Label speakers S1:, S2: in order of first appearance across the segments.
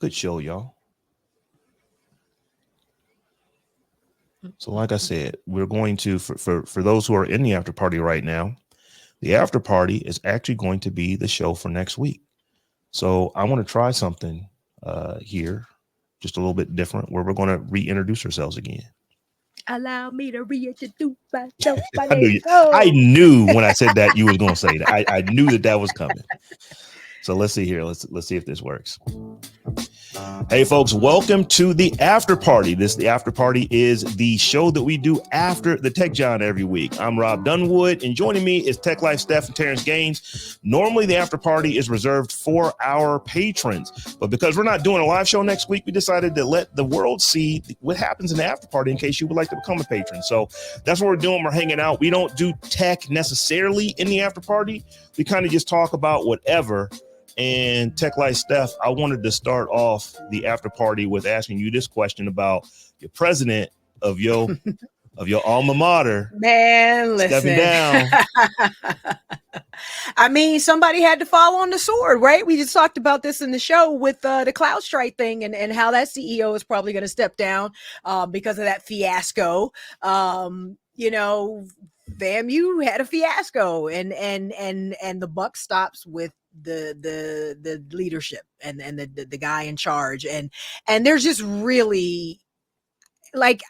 S1: Good show, y'all. So like I said, we're going to, for those who are in the after party right now, the after party is actually going to be the show for next week. So I want to try something here, just a little bit different, where we're going to reintroduce ourselves again.
S2: Allow me to reintroduce myself.
S1: I knew when I said that you was going to say that. I knew that was coming. So let's see here. Let's see if this works. Hey folks, welcome to the after party. The after party is the show that we do after the Tech Jawn every week. I'm Rob Dunwood, and joining me is Tech Life Steph and Terrence Gaines. Normally the after party is reserved for our patrons, but because we're not doing a live show next week, we decided to let the world see what happens in the after party in case you would like to become a patron. So that's what we're doing. We're hanging out. We don't do tech necessarily in the after party. We kind of just talk about whatever. And Tech Life Steph, I wanted to start off the after party with asking you this question about your president of your alma mater.
S2: Man, listen.
S1: Stepping down.
S2: I mean, somebody had to fall on the sword, right? We just talked about this in the show with the CloudStrike thing and how that CEO is probably going to step down because of that fiasco. You know, FAMU had a fiasco, and the buck stops with the leadership and the guy in charge, and there's just really like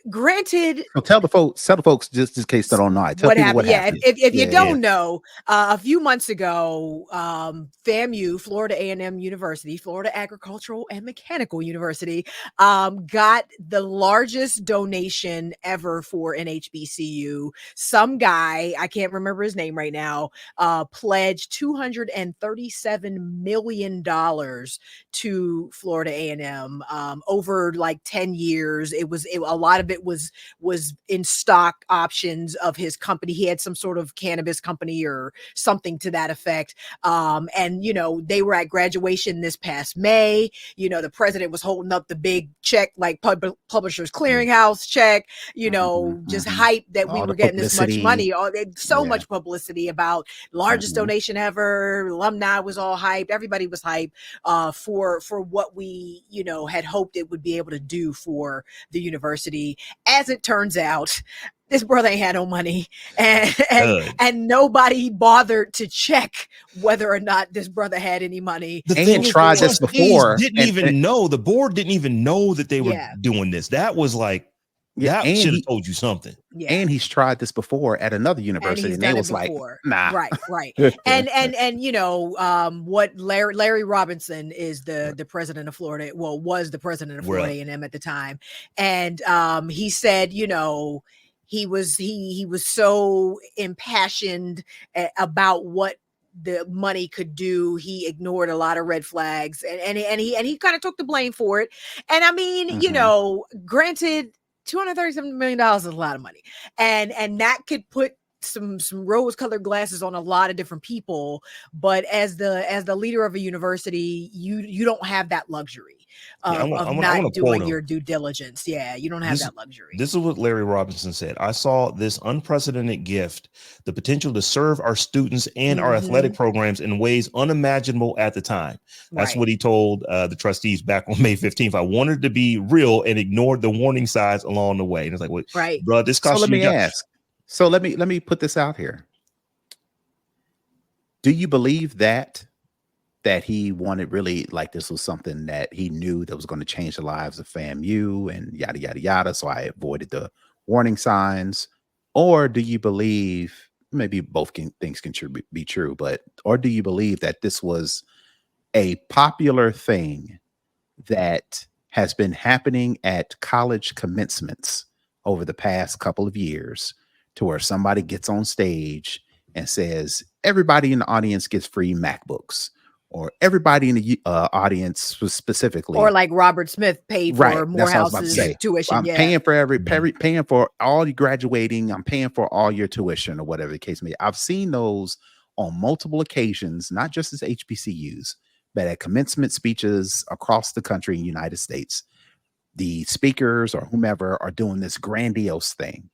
S2: granted,
S3: so tell the folks just in case they don't know. Tell
S2: what
S3: people
S2: happened.
S3: what happened.
S2: If you don't know, a few months ago, FAMU, Florida A&M University, Florida Agricultural and Mechanical University, got the largest donation ever for an HBCU. Some guy, I can't remember his name right now, pledged $237 million to Florida A&M over like 10 years. A lot of it was in stock options of his company. He had some sort of cannabis company or something to that effect. And, you know, they were at graduation this past May. You know, the president was holding up the big check, like Publishers Clearinghouse check, you know, just hype that we were getting this much money. Much publicity about largest donation ever. Alumni was all hyped. Everybody was hyped for what we, you know, had hoped it would be able to do for the university. As it turns out, this brother ain't had no money, and nobody bothered to check whether or not this brother had any money.
S3: And tried this before.
S1: The board didn't even know that they were doing this. That was like, that should have told you something.
S3: Yeah. And he's tried this before at another university, and they was like, nah.
S2: Right. and you know, what Larry Robinson is the president of Florida, was the president of Florida A&M at the time. And he said, you know, he was so impassioned about what the money could do. He ignored a lot of red flags, and he kind of took the blame for it. And I mean, you know, granted, $237 million is a lot of money, and that could put some rose-colored glasses on a lot of different people. But as the leader of a university, you don't have that luxury of not doing your due diligence. Yeah, you don't have that luxury.
S1: This is what Larry Robinson said. I saw this unprecedented gift, the potential to serve our students and our athletic programs in ways unimaginable at the time. That's what he told the trustees back on May 15th. I wanted to be real and ignored the warning signs along the way. And it's like, wait, bro, this costs
S3: you. So let me ask. So let me put this out here. Do you believe that he wanted really, like, this was something that he knew that was going to change the lives of FAMU and yada, yada, yada, so I avoided the warning signs? Or do you believe, maybe both things can be true, or do you believe that this was a popular thing that has been happening at college commencements over the past couple of years, to where somebody gets on stage and says, everybody in the audience gets free MacBooks, or everybody in the audience specifically,
S2: or like Robert Smith paid for Morehouse's tuition.
S3: I'm paying for paying for all your graduating. I'm paying for all your tuition, or whatever the case may be. I've seen those on multiple occasions, not just as HBCUs, but at commencement speeches across the country in the United States. The speakers or whomever are doing this grandiose thing.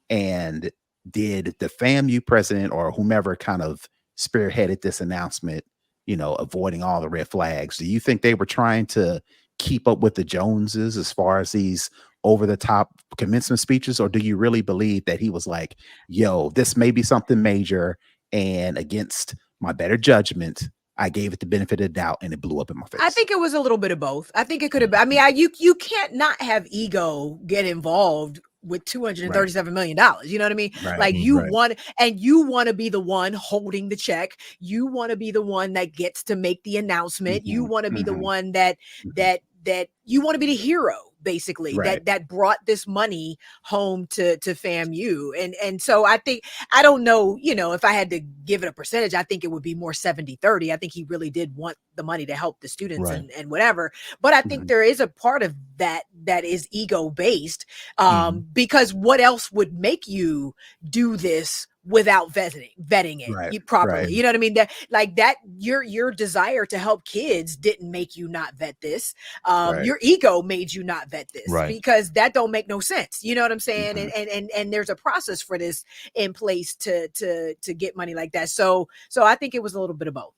S3: And did the FAMU president or whomever kind of spearheaded this announcement avoiding all the red flags. Do you think they were trying to keep up with the Joneses as far as these over the top commencement speeches? Or do you really believe that he was like, yo, this may be something major, and against my better judgment, I gave it the benefit of the doubt and it blew up in my face?
S2: I think it was a little bit of both. I think it could have been. I mean, you can't not have ego get involved with $237 million. You know what I mean?
S3: Right.
S2: Like you want to be the one holding the check. You want to be the one that gets to make the announcement. You want to be the one that you want to be the hero, basically, that brought this money home to FAMU. And so I think, I don't know, if I had to give it a percentage, I think it would be more 70-30. I think he really did want the money to help the students and whatever. But I think there is a part of that is ego based, because what else would make you do this without vetting it properly? You know what I mean? That your desire to help kids didn't make you not vet this. Your ego made you not vet this, because that don't make no sense. You know what I'm saying? And there's a process for this in place to get money like that. So I think it was a little bit of both.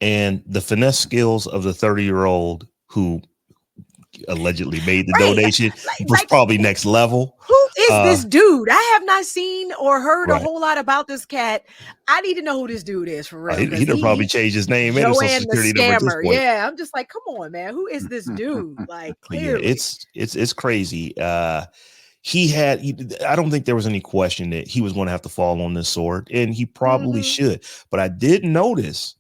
S1: And the finesse skills of the 30-year-old who allegedly made the donation was probably next level.
S2: Who is this dude? I have not seen or heard a whole lot about this cat. I need to know who this dude is for real.
S1: He done probably changed his name and his social security number at this point.
S2: Yeah, I'm just like, come on, man. Who is this dude? Like, clearly.
S1: Yeah, it's crazy. I don't think there was any question that he was going to have to fall on this sword, and he probably should. But I did notice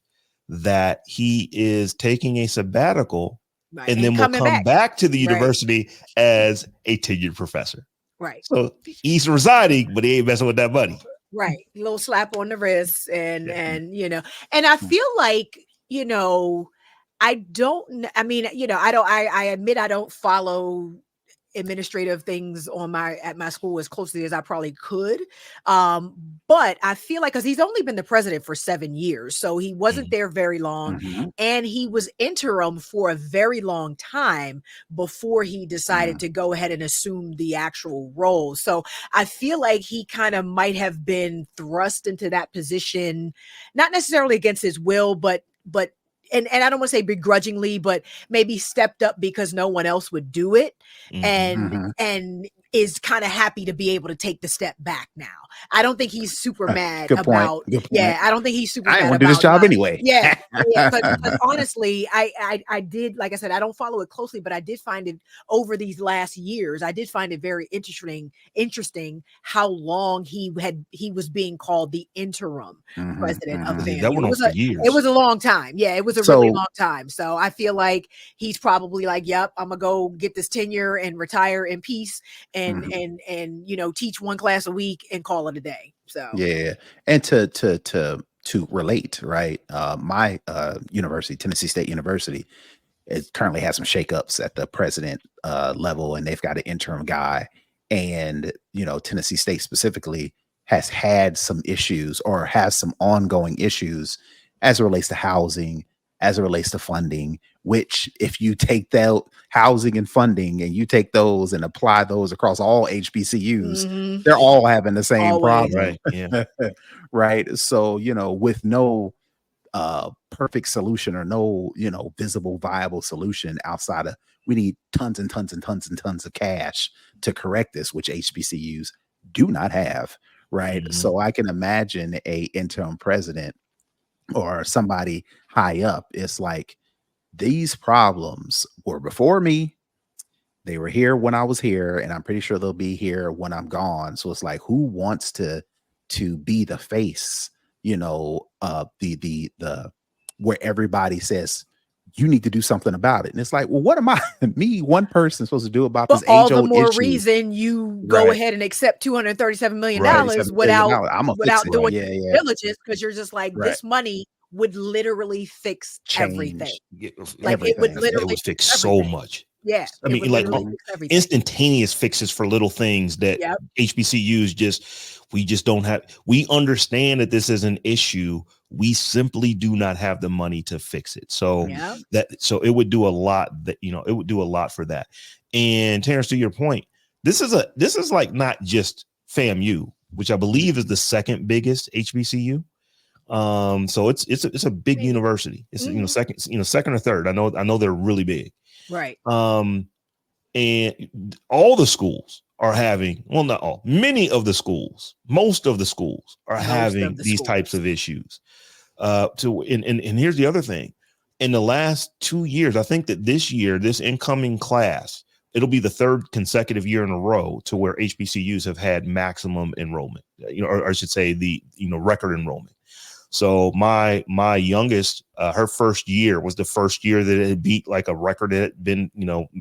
S1: that he is taking a sabbatical. And then we'll come back to the university as a tenured professor. Right. So he's resigning, but he ain't messing with that money.
S2: Right. A little slap on the wrist. And I feel like, I admit I don't follow administrative things at my school as closely as I probably could. But I feel like, because he's only been the president for 7 years, so he wasn't there very long, and he was interim for a very long time before he decided to go ahead and assume the actual role. So I feel like he kind of might have been thrust into that position, not necessarily against his will, but and I don't want to say begrudgingly, but maybe stepped up because no one else would do it, and is kind of happy to be able to take the step back now. I don't think he's super mad about. Yeah, I don't think he's super.
S3: I didn't want to do this job anyway.
S2: Yeah. But honestly, I did, like I said, I don't follow it closely, but I did find it over these last years. I did find it very interesting how long he was being called the interim president of FAMU.
S1: That went on for years.
S2: It was a long time. Yeah, it was a really long time. So I feel like he's probably like, "Yep, I'm gonna go get this tenure and retire in peace, and teach one class a week and call it a day." So
S3: and to relate, right? My university, Tennessee State University, it currently has some shakeups at the president level, and they've got an interim guy. And Tennessee State specifically has had some issues, or has some ongoing issues, as it relates to housing, as it relates to funding, which if you take that housing and funding and you take those and apply those across all HBCUs, they're all having the same problem.
S1: Right. Yeah.
S3: Right. So, with no perfect solution, or no, visible, viable solution outside of, we need tons and tons and tons and tons of cash to correct this, which HBCUs do not have. Right. So I can imagine a interim president or somebody high up. It's like, these problems were before me. They were here when I was here, and I'm pretty sure they'll be here when I'm gone. So it's like, who wants to be the face, the where everybody says you need to do something about it. And it's like, well, what am I, me, one person, supposed to do about this
S2: all
S3: age-old
S2: the more
S3: issue?
S2: reason you go ahead and accept $237 million without doing diligence, because you're just like, this money would literally fix everything. Like
S1: everything. It would fix so much.
S2: Yeah.
S1: I mean, like instantaneous fixes for little things that HBCUs we just don't have. We understand that this is an issue. We simply do not have the money to fix it. So so it would do a lot it would do a lot for that. And Terrence, to your point, this is like not just FAMU, which I believe is the second biggest HBCU. So it's a big university. It's second or third. I know they're really big.
S2: Right.
S1: And all the schools are having, well, not all, many of the schools, most of the schools are having these types of issues. And here's the other thing. In the last 2 years, I think that this year, this incoming class, it'll be the third consecutive year in a row to where HBCUs have had maximum enrollment, or I should say the, record enrollment. So my youngest, her first year was the first year that it had beat like a record that had been,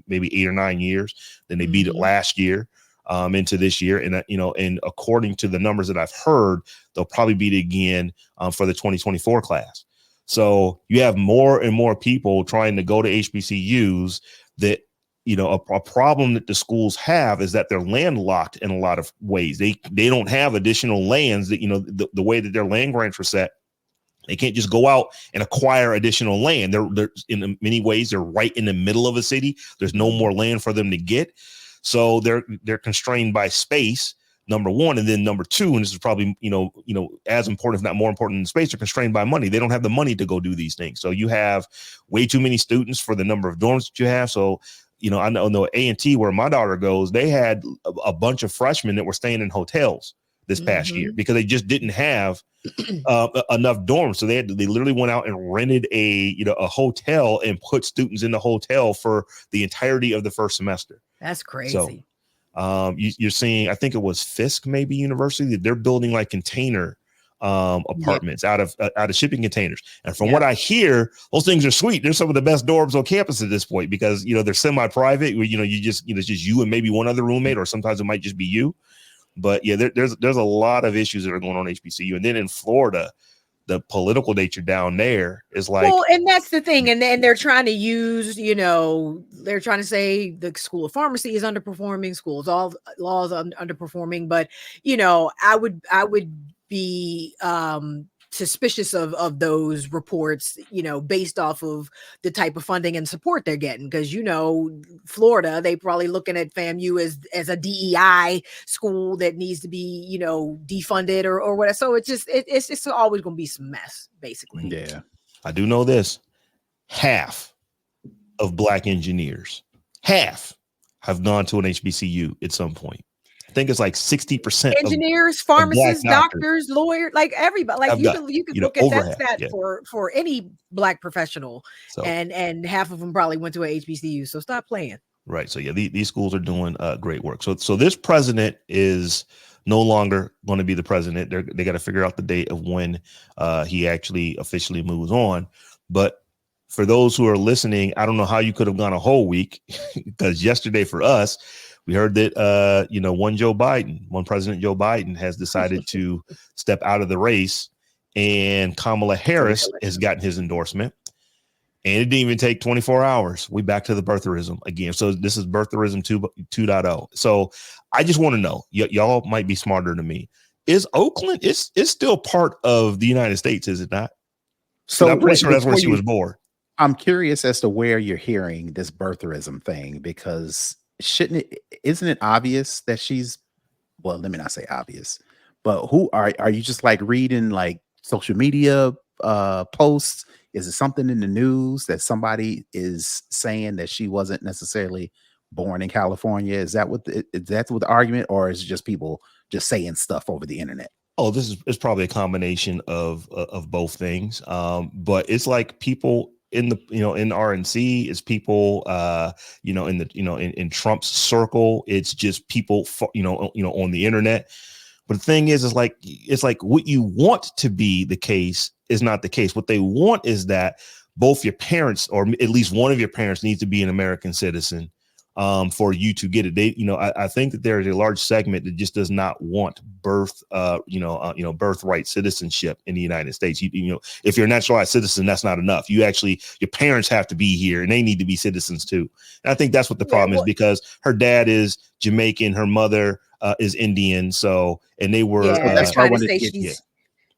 S1: maybe 8 or 9 years. Then they beat it last year into this year. And, and according to the numbers that I've heard, they'll probably beat it again for the 2024 class. So you have more and more people trying to go to HBCUs that, a problem that the schools have is that they're landlocked in a lot of ways. They don't have additional lands that, the way that their land grants are set. They can't just go out and acquire additional land. They're in many ways, they're right in the middle of a city. There's no more land for them to get. So they're constrained by space, number one. And then number two, and this is probably, as important, if not more important than space, they're constrained by money. They don't have the money to go do these things. So you have way too many students for the number of dorms that you have. So, I know A&T, where my daughter goes, they had a bunch of freshmen that were staying in hotels this past year because they just didn't have enough dorms. So they literally went out and rented a hotel and put students in the hotel for the entirety of the first semester.
S2: That's crazy.
S1: So you're seeing, I think it was Fisk, maybe University, they're building like container apartments out of shipping containers. And from what I hear, those things are sweet. They're some of the best dorms on campus at this point because, they're semi-private where, it's just you and maybe one other roommate, or sometimes it might just be you. But yeah, there's a lot of issues that are going on HBCU. And then in Florida, the political nature down there is like,
S2: well, and that's the thing. And then they're trying to use, they're trying to say the School of Pharmacy is underperforming, schools, all laws underperforming. But, I would be suspicious of those reports, based off of the type of funding and support they're getting. Because, Florida, they probably looking at FAMU as a DEI school that needs to be, defunded or whatever. So it's just always going to be some mess, basically.
S3: Yeah.
S1: I do know this. Half of Black engineers, have gone to an HBCU at some point. I think it's like 60%
S2: engineers, pharmacists, doctors, lawyers, like everybody. Like you can look at that stat for any Black professional, and half of them probably went to a HBCU. So stop playing.
S1: Right. So yeah, these schools are doing great work. So this president is no longer going to be the president. They got to figure out the date of when he actually officially moves on. But for those who are listening, I don't know how you could have gone a whole week because yesterday for us, we heard that, one President Joe Biden has decided to step out of the race, and Kamala Harris has gotten his endorsement. And it didn't even take 24 hours. We back to the birtherism again. So this is birtherism 2.0. So I just want to know, y'all might be smarter than me. Is Oakland, it's still part of the United States, is it not? So I'm pretty sure that's where she was born.
S3: I'm curious as to where you're hearing this birtherism thing, because isn't it obvious that she's, well, let me not say obvious, but who are you just like reading like social media posts? Is it something in the news that somebody is saying that she wasn't necessarily born in California? Is that what the argument, or is it just people just saying stuff over the internet?
S1: Oh, it's probably a combination of both things. But it's like people in the, in RNC, it's people, in Trump's circle, it's just people, on the internet. But the thing is, it's like what you want to be the case is not the case. What they want is that both your parents, or at least one of your parents, needs to be an American citizen for you to get it. I think that there is a large segment that just does not want birthright citizenship in the United States. If you're a naturalized citizen, that's not enough. Your parents have to be here, and they need to be citizens too. And I think that's what the problem is, because her dad is Jamaican, her mother is Indian. So, and they were.
S2: That's why I wanted to say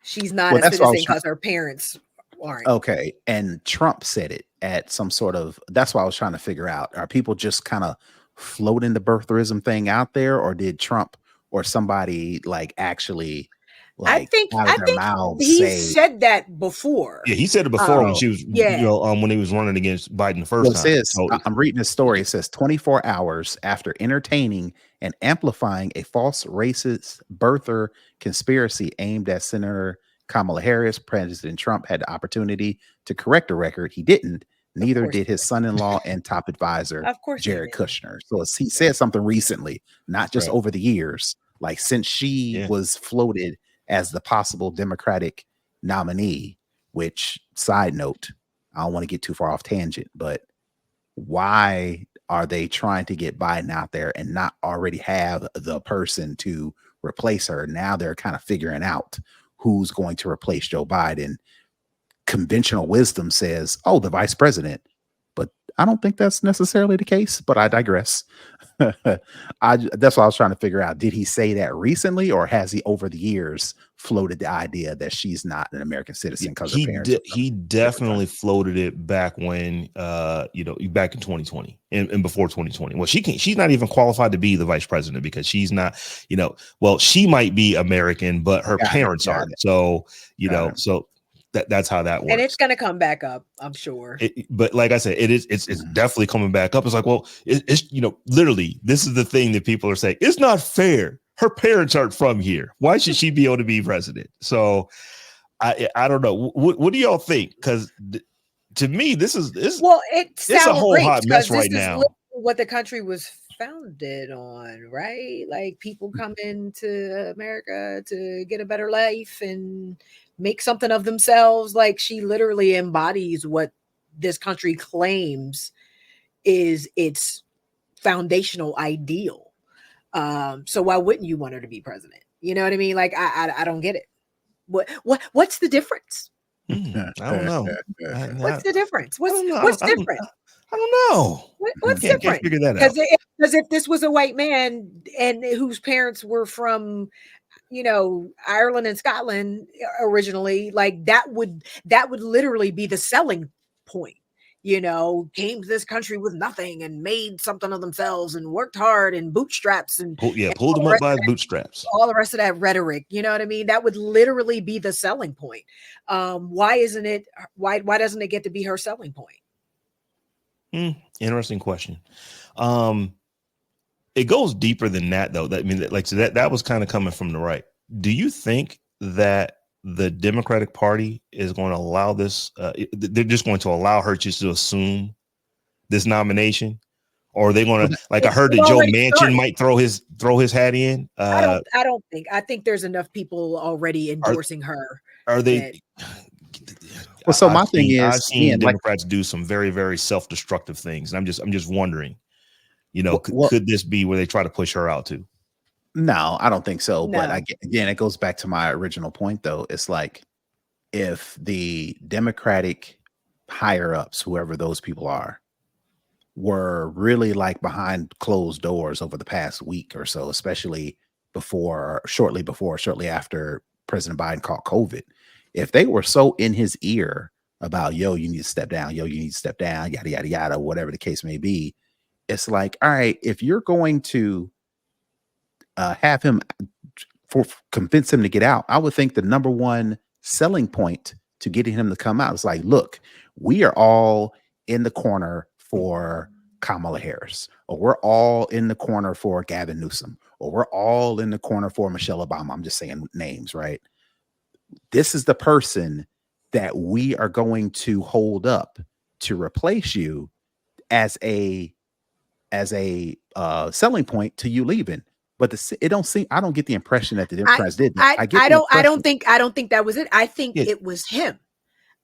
S2: she's not a citizen because her parents aren't.
S3: Okay, and Trump said it at some sort of. That's why I was trying to figure out: are people just kind of floating the birtherism thing out there, or did Trump or somebody like actually like out of
S2: I
S3: their
S2: think
S3: mouths
S2: he
S3: say,
S2: said that before.
S1: Yeah, he said it before when
S3: oh,
S1: she was,
S2: Yeah.
S1: when he was running against Biden the
S3: well,
S1: first
S3: it
S1: time.
S3: says,
S1: So
S3: I'm reading this story. It says 24 hours after entertaining and amplifying a false racist birther conspiracy aimed at Senator Kamala Harris, President Trump had the opportunity to correct the record. He didn't.
S2: Of
S3: Neither
S2: course
S3: did
S2: he
S3: his
S2: did.
S3: son-in-law and top advisor,
S2: Of course he
S3: Jared
S2: did.
S3: Kushner. So he said something recently, not just
S1: right.
S3: over the years, like since she
S1: Yeah.
S3: was floated as the possible Democratic nominee, which, side note, I don't want to get too far off tangent, but why are they trying to get Biden out there and not already have the person to replace her? Now they're kind of figuring out who's going to replace Joe Biden. Conventional wisdom says, oh, the vice president. But I don't think that's necessarily the case, but I digress. That's what I was trying to figure out. Did he say that recently, or has he over the years floated the idea that she's not an American citizen because her parents are from
S1: He
S3: a different country?
S1: definitely floated it back when back in 2020 and before 2020. Well, she's not even qualified to be the vice president because she's not, well, she might be American, but her parents
S3: Got
S1: aren't.
S3: it.
S1: So,
S3: Got it.
S1: so that's how that works.
S2: And it's gonna come back up, I'm sure.
S1: But like I said, it's definitely coming back up. It's like, well, it's literally, this is the thing that people are saying. It's not fair. Her parents aren't from here. Why should she be able to be president? So I don't know. What do y'all think? Because to me,
S2: Well, it's
S1: a
S2: sour
S1: whole
S2: grapes
S1: hot mess
S2: because
S1: right
S2: this is
S1: now.
S2: literally what the country was founded on, right? Like people come into America to get a better life and make something of themselves. Like she literally embodies what this country claims is its foundational ideal. So why wouldn't you want her to be president? You know what I mean? Like I don't get it. What's the difference?
S1: I don't know.
S2: What's the difference? What's
S1: I
S2: different?
S1: I don't know.
S2: What's
S1: Can't
S2: different?
S1: figure that out.
S2: Because if this was a white man and whose parents were from, Ireland and Scotland originally, like that would literally be the selling point. Came to this country with nothing and made something of themselves and worked hard and bootstraps and
S1: Pulled them up by his bootstraps.
S2: all the rest of that rhetoric. You know what I mean? That would literally be the selling point. Why doesn't it get to be her selling point?
S1: Interesting question. It goes deeper than that, though. That was kind of coming from the right. Do you think that the Democratic Party is going to allow this? They're just going to allow her just to assume this nomination, or are they going to? Like I heard that Joe Manchin might throw his hat in.
S2: I don't think. I think there's enough people already endorsing her.
S1: Are they?
S3: Well, so my thing is,
S1: I've seen Democrats do some very, very self-destructive things, and I'm just wondering, could this be where they try to push her out too?
S3: No, I don't think so.
S2: No.
S3: But again, it goes back to my original point, though. It's like if the Democratic higher ups, whoever those people are, were really like behind closed doors over the past week or so, especially shortly after President Biden caught COVID, if they were so in his ear about, yo, you need to step down, yo, you need to step down, yada, yada, yada, whatever the case may be, it's like, all right, if you're going to have him convince him to get out, I would think the number one selling point to getting him to come out is like, look, we are all in the corner for Kamala Harris, or we're all in the corner for Gavin Newsom, or we're all in the corner for Michelle Obama. I'm just saying names, right? This is the person that we are going to hold up to replace you as a selling point to you leaving. But I don't get the impression that the Democrats did that.
S2: I don't think that was it. I think it was him.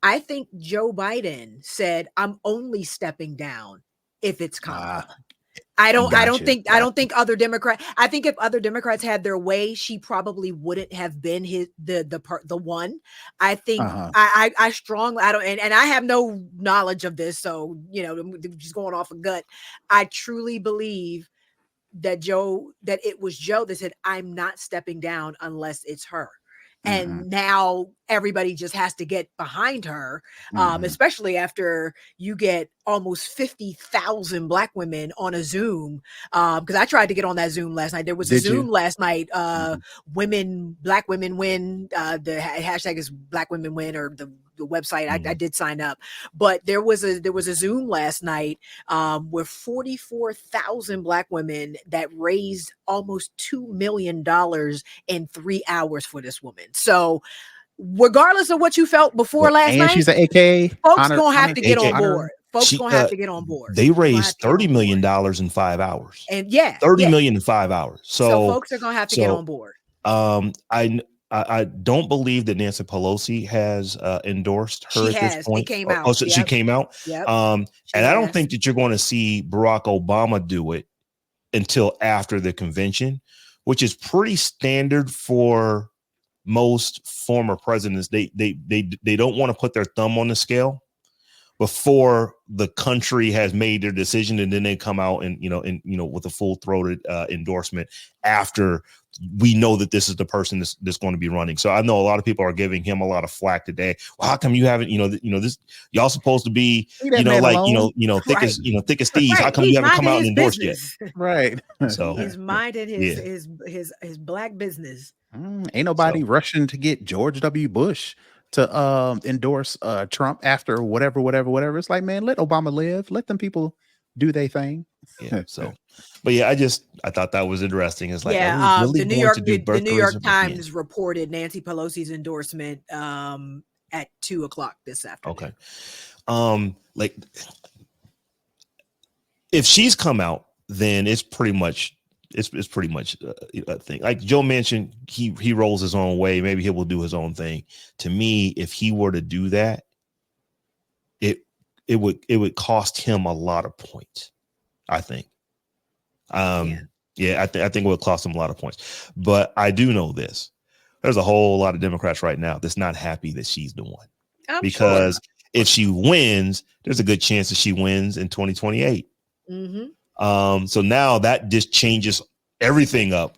S2: I think Joe Biden said, I'm only stepping down if it's Kamala. I don't think other Democrats. I think if other Democrats had their way, she probably wouldn't have been the one. I think I strongly, I don't, and I have no knowledge of this, so just going off a gut. I truly believe that it was Joe that said, I'm not stepping down unless it's her. And now everybody just has to get behind her, especially after you get almost 50,000 Black women on a Zoom. Because I tried to get on that Zoom last night. There was a Zoom last night. Black women win. The hashtag is Black women win, or the website. I did sign up, but there was a Zoom last night with 44,000 Black women that raised almost $2 million in 3 hours for this woman. So regardless of what you felt before last night,
S3: she's an AK.
S2: Folks gonna have to get on board. Folks gonna have to get on board.
S1: They raised $30 million in 5 hours.
S2: And
S1: $30 million in 5 hours. So
S2: folks are gonna have to get on board.
S1: I don't believe that Nancy Pelosi has endorsed her at this point.
S2: It came out.
S1: She came out.
S2: Yep.
S1: And I don't think that you're going to see Barack Obama do it until after the convention, which is pretty standard for most former presidents. They don't want to put their thumb on the scale before the country has made their decision, and then they come out and with a full-throated endorsement after we know that this is the person that's going to be running. So I know a lot of people are giving him a lot of flack today. Well, how come you haven't, this y'all supposed to be, thick as thieves. How come you haven't come out and endorsed yet?
S3: Right.
S1: So
S2: he's minding his Black business.
S3: Ain't nobody rushing to get George W. Bush to endorse Trump after whatever. It's like, man, let Obama live. Let them people do their thing.
S1: Yeah. So, but yeah, I thought that was interesting. It's like,
S2: really the New York Times reported Nancy Pelosi's endorsement at 2:00 this afternoon.
S1: Okay. Like if she's come out, then it's pretty much a thing. Like Joe mentioned, he rolls his own way. Maybe he will do his own thing. To me, if he were to do that, it would cost him a lot of points, I think. I think it would cost him a lot of points. But I do know this. There's a whole lot of Democrats right now that's not happy that she's the one. Because if she wins, there's a good chance that she wins in 2028. So now that just changes everything up.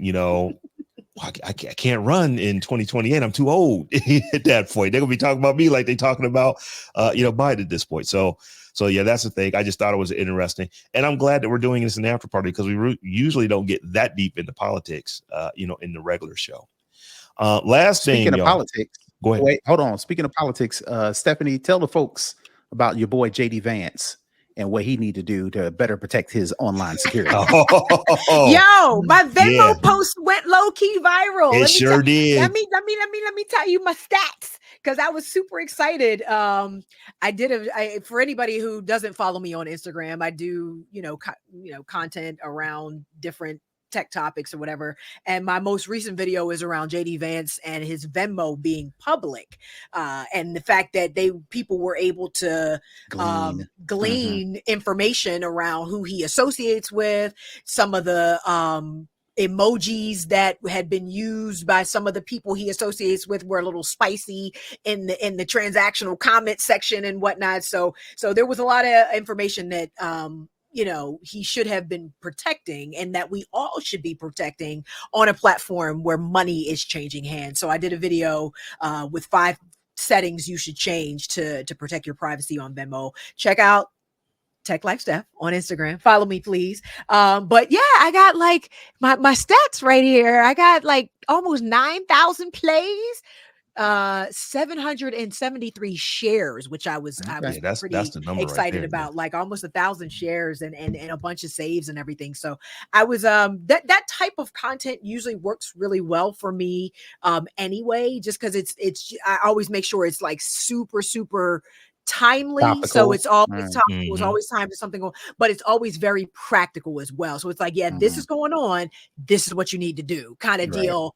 S1: I can't run in 2028. I'm too old at that point. They're gonna be talking about me like they talking about Biden at this point. So yeah, that's the thing. I just thought it was interesting, and I'm glad that we're doing this in the after party because we usually don't get that deep into politics, in the regular show.
S3: Speaking of politics,
S1: go ahead.
S3: Wait, hold on. Speaking of politics, Stephanie, tell the folks about your boy JD Vance and what he need to do to better protect his online security.
S2: Yo, my Venmo post went low key viral.
S1: It sure did.
S2: Let me tell you my stats because I was super excited. I did for anybody who doesn't follow me on Instagram, I do content around different tech topics or whatever. And my most recent video is around JD Vance and his Venmo being public. And the fact that people were able to glean information around who he associates with, some of the emojis that had been used by some of the people he associates with were a little spicy in the transactional comment section and whatnot. So there was a lot of information that he should have been protecting and that we all should be protecting on a platform where money is changing hands. So I did a video with 5 settings you should change to protect your privacy on Venmo. Check out Tech Life Steph on Instagram. Follow me, please. But yeah, I got like my stats right here. I got like almost 9,000 plays. 773 shares, which I was pretty
S1: the number
S2: excited
S1: right there,
S2: about, like almost 1,000 shares and a bunch of saves and everything. So I was that type of content usually works really well for me anyway, just because it's I always make sure it's like super timely.
S3: Topical.
S2: So it's always topical. It's always time to something, but it's always very practical as well. So it's like, this is going on. This is what you need to do, kind of deal.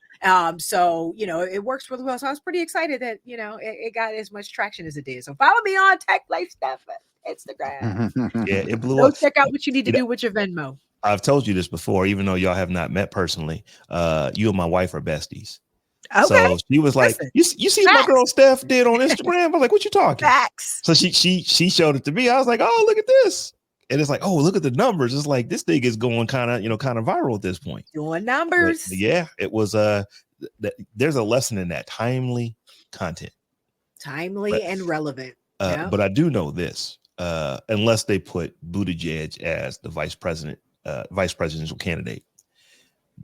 S2: So it works really well. So I was pretty excited that it got as much traction as it did. So follow me on Tech Life Stuff Instagram.
S1: Yeah, it blew
S2: Go
S1: up.
S2: check out what you need to do with your Venmo.
S1: I've told you this before, even though y'all have not met personally. You and my wife are besties.
S2: Okay.
S1: So she was like, you see what my girl Steph did on Instagram? I was like, what you talking?
S2: Facts.
S1: So she showed it to me. I was like, oh, look at this. And it's like, oh, look at the numbers. It's like this thing is going kind of viral at this point.
S2: Doing numbers.
S1: But yeah, it was there's a lesson in that timely content,
S2: timely
S1: right?
S2: and relevant. Yep.
S1: But I do know this, unless they put Buttigieg as the vice presidential candidate,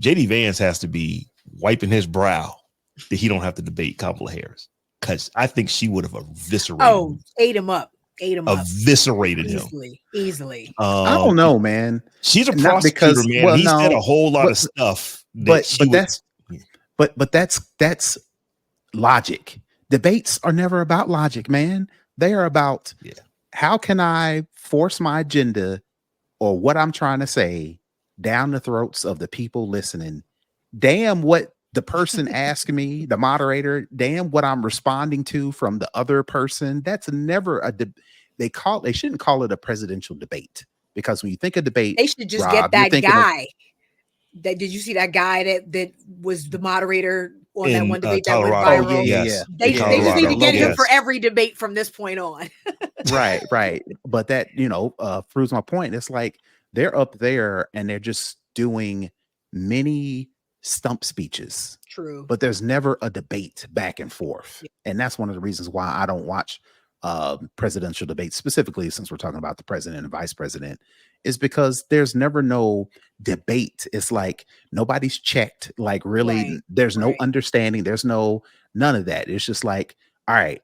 S1: JD Vance has to be wiping his brow that he don't have to debate Kamala Harris, because I think she would have eviscerated
S2: ate him up.
S1: Eviscerated him
S2: easily.
S3: I don't know, man.
S1: She's a
S3: Not
S1: prosecutor,
S3: because,
S1: man.
S3: well,
S1: He said
S3: no,
S1: a whole lot of stuff.
S3: But that's logic. Debates are never about logic, man. They are about how can I force my agenda or what I'm trying to say down the throats of the people listening. Damn what the person asked me, the moderator, damn what I'm responding to from the other person. That's never a they shouldn't call it a presidential debate, because when you think of debate,
S2: they should just get that guy. Did you see that guy that was the moderator on that one debate that went viral?
S3: Oh, yeah.
S2: They just need to get him for every debate from this point on.
S3: Right. But that, proves my point. It's like they're up there and they're just doing mini stump speeches.
S2: True.
S3: But there's never a debate back and forth. Yeah. And that's one of the reasons why I don't watch presidential debates, specifically since we're talking about the president and vice president, is because there's never no debate. It's like nobody's checked. Like, really, there's no understanding. There's none of that. It's just like, all right,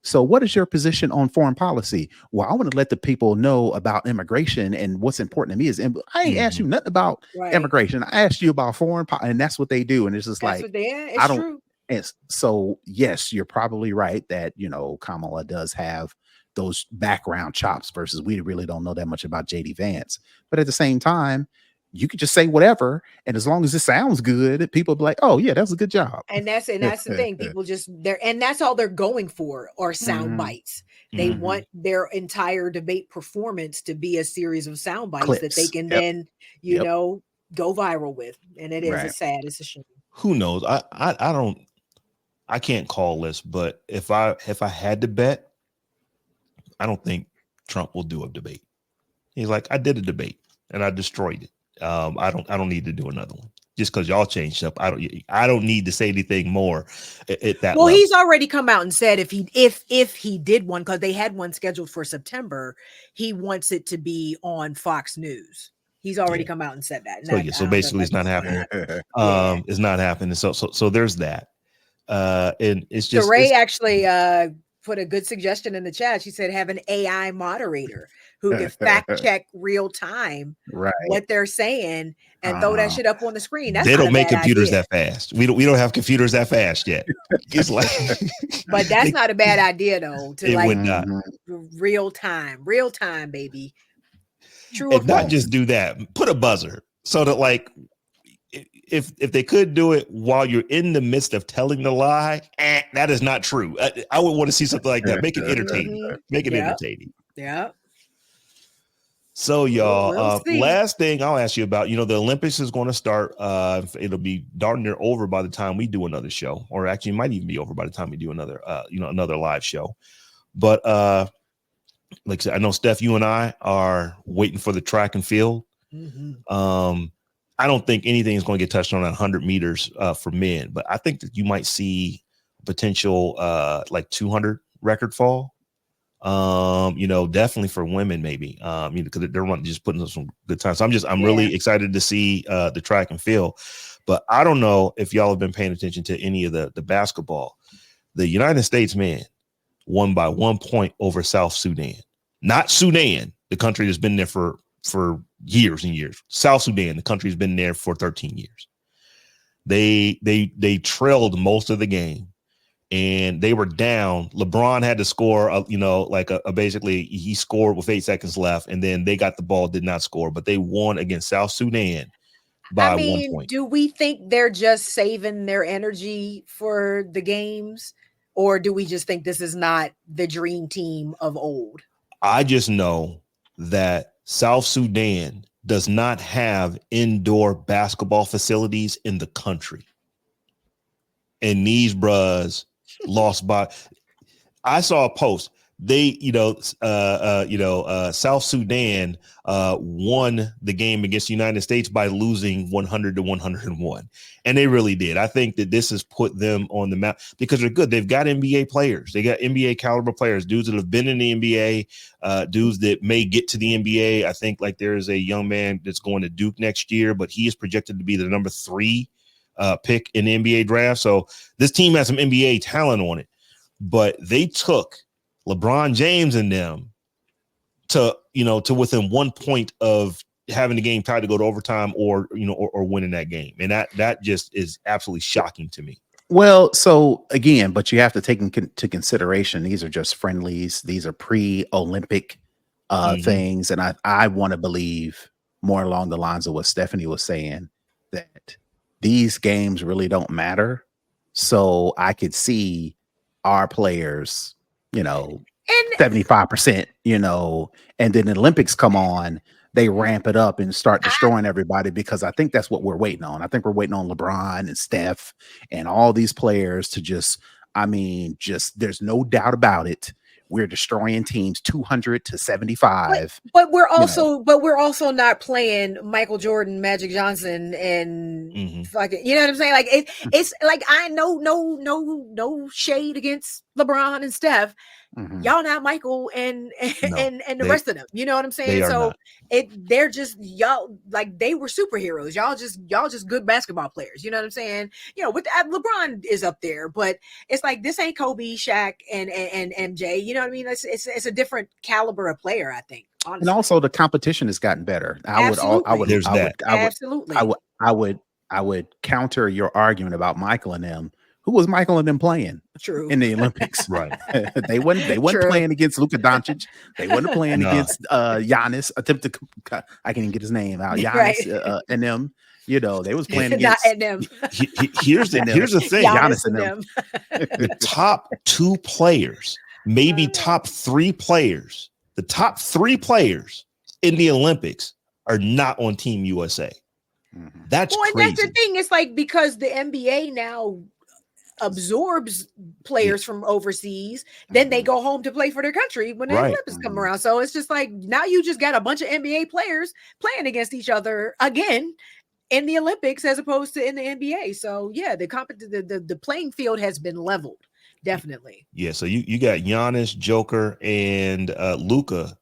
S3: so what is your position on foreign policy? Well, I want to let the people know about immigration, and what's important to me is I ain't asked you nothing about immigration. I asked you about foreign policy, and that's what they do. And it's just
S2: that's
S3: like,
S2: it's true.
S3: And so, yes, you're probably right that, Kamala does have those background chops versus we really don't know that much about JD Vance. But at the same time, you could just say whatever, and as long as it sounds good, people be like, "Oh yeah, that was a good job."
S2: And that's the thing. People just and that's all they're going for are sound bites. They want their entire debate performance to be a series of sound bites clips that they can then, go viral with. And it is it's a shame.
S1: Who knows? I can't call this, but if I had to bet, I don't think Trump will do a debate. He's like, I did a debate and I destroyed it. I don't need to do another one just because y'all changed up. I don't need to say anything more at that.
S2: Well, level. He's already come out and said if he did one, because they had one scheduled for September, he wants it to be on Fox News. He's already come out and said that.
S1: So basically, it's not happening. It's not happening. So there's that. And it's just
S2: Ray actually put a good suggestion in the chat. She said have an AI moderator who can fact check real time what they're saying and throw that shit up on the screen.
S1: They don't make computers that fast. We don't have computers that fast yet. It's like,
S2: but that's not a bad idea though. To like real time, baby. True.
S1: And not just do that. Put a buzzer so that like. If they could do it while you're in the midst of telling the lie, that is not true. I would want to see something like that. Make it entertaining. Make it entertaining.
S2: Yeah.
S1: So y'all, last thing I'll ask you about, the Olympics is going to start. It'll be darn near over by the time we do another show, or actually it might even be over by the time we do another, another live show. But like I said, I know Steph, you and I are waiting for the track and field. I don't think anything is going to get touched on 100 meters for men, but I think that you might see potential like 200 record fall. Definitely for women, maybe. Because they're just putting some good time. So I'm really excited to see the track and field. But I don't know if y'all have been paying attention to any of the basketball. The United States men won by 1 point over South Sudan, not Sudan, the country that's been there for years and years. South Sudan, the country's been there for 13 years. They trailed most of the game and they were down. LeBron had to score, basically he scored with 8 seconds left, and then they got the ball, did not score, but they won against South Sudan by 1 point.
S2: Do we think they're just saving their energy for the games, or do we just think this is not the dream team of old?
S1: I just know that South Sudan does not have indoor basketball facilities in the country. And these bros lost by, I saw a post. they, South Sudan won the game against the United States by losing 100-101. And they really did. I think that this has put them on the map because they're good. They've got NBA players. They got NBA caliber players, dudes that have been in the NBA, dudes that may get to the NBA. I think like there's a young man that's going to Duke next year, but he is projected to be the number 3 pick in the NBA draft. So this team has some NBA talent on it, but they took LeBron James and them to within 1 point of having the game tied to go to overtime or winning that game. And that just is absolutely shocking to me.
S3: Well, so again, but you have to take into consideration, these are just friendlies. These are pre-Olympic things. And I want to believe more along the lines of what Stephanie was saying, that these games really don't matter. So I could see our players, 75%, and then the Olympics come on, they ramp it up and start destroying everybody, because I think that's what we're waiting on. I think we're waiting on LeBron and Steph and all these players to just there's no doubt about it. We're destroying teams 200-75.
S2: But we're also not playing Michael Jordan, Magic Johnson, and fucking, you know what I'm saying? Like it's like, I know no shade against LeBron and Steph. Y'all not Michael and the rest of them. You know what I'm saying? So they're just, y'all, like, they were superheroes. Y'all just good basketball players. You know what I'm saying? With LeBron is up there, but it's like, this ain't Kobe, Shaq, and MJ. You know what I mean? It's a different caliber of player, I think. Honestly.
S3: And also the competition has gotten better. I would counter your argument about Michael and them. Who was Michael and them playing?
S2: True.
S3: In the Olympics?
S1: Right.
S3: They wasn't playing against Luka Doncic. They wasn't playing against Giannis. I can't even get his name out. Giannis and them. They was playing against.
S2: Not and them.
S1: Here's the thing.
S3: Giannis and them.
S1: The top 2 players, maybe top 3 players. The top 3 players in the Olympics are not on Team USA. That's crazy.
S2: And that's the thing. It's like, because the NBA now absorbs players from overseas, then they go home to play for their country when the Olympics come around. So it's just like, now you just got a bunch of NBA players playing against each other again in the Olympics as opposed to in the NBA. So yeah, the playing field has been leveled, definitely.
S1: Yeah. So you got Giannis, Joker, and Luka.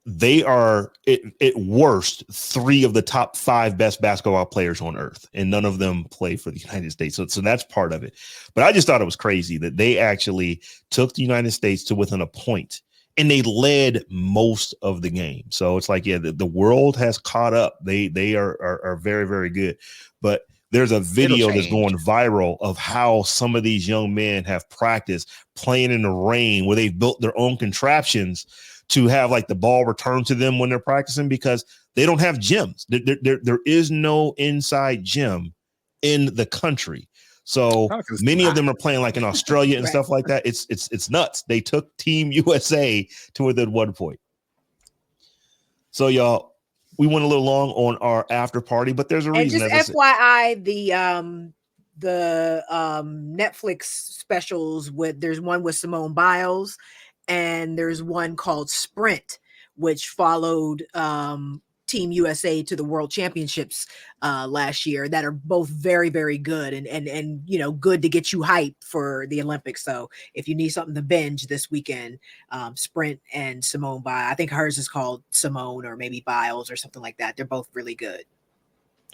S1: They are at worst 3 of the top 5 best basketball players on earth, and none of them play for the United States. So that's part of it. But I just thought it was crazy that they actually took the United States to within a point, and they led most of the game. So it's like, the world has caught up. They are very, very good. But there's a video that's going viral of how some of these young men have practiced playing in the rain, where they've built their own contraptions to have like the ball returned to them when they're practicing, because they don't have gyms. There is no inside gym in the country. So many of them are playing like in Australia and stuff like that. It's nuts. They took Team USA to within 1 point. So y'all, we went a little long on our after party, but there's a reason.
S2: And just FYI, the Netflix specials, there's one with Simone Biles, and there's one called Sprint, which followed Team USA to the World Championships last year, that are both very, very good and good to get you hype for the Olympics. So if you need something to binge this weekend, Sprint and Simone Biles. I think hers is called Simone or maybe Biles or something like that. They're both really good.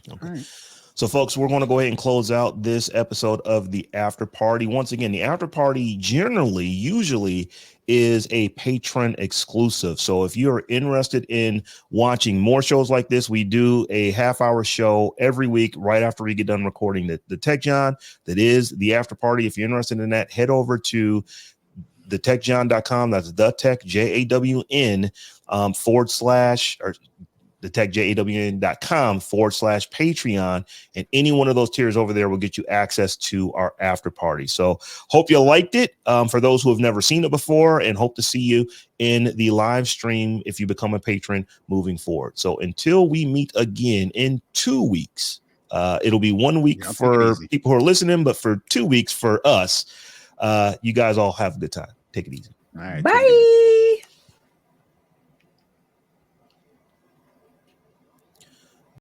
S1: Okay. All right. So, folks, we're going to go ahead and close out this episode of the After Party. Once again, the After Party usually is a Patron exclusive. So if you're interested in watching more shows like this, we do a half-hour show every week right after we get done recording the Tech Jawn. That is the After Party. If you're interested in that, head over to thetechjawn.com. That's the Tech JAWN thetechjawn.com/Patreon, and any one of those tiers over there will get you access to our after party. So hope you liked it. For those who have never seen it before, and hope to see you in the live stream if you become a patron moving forward. So until we meet again in 2 weeks, it'll be 1 week for people who are listening, but for 2 weeks for us. You guys all have a good time. Take it easy.
S3: All right. Take it easy.
S2: Bye.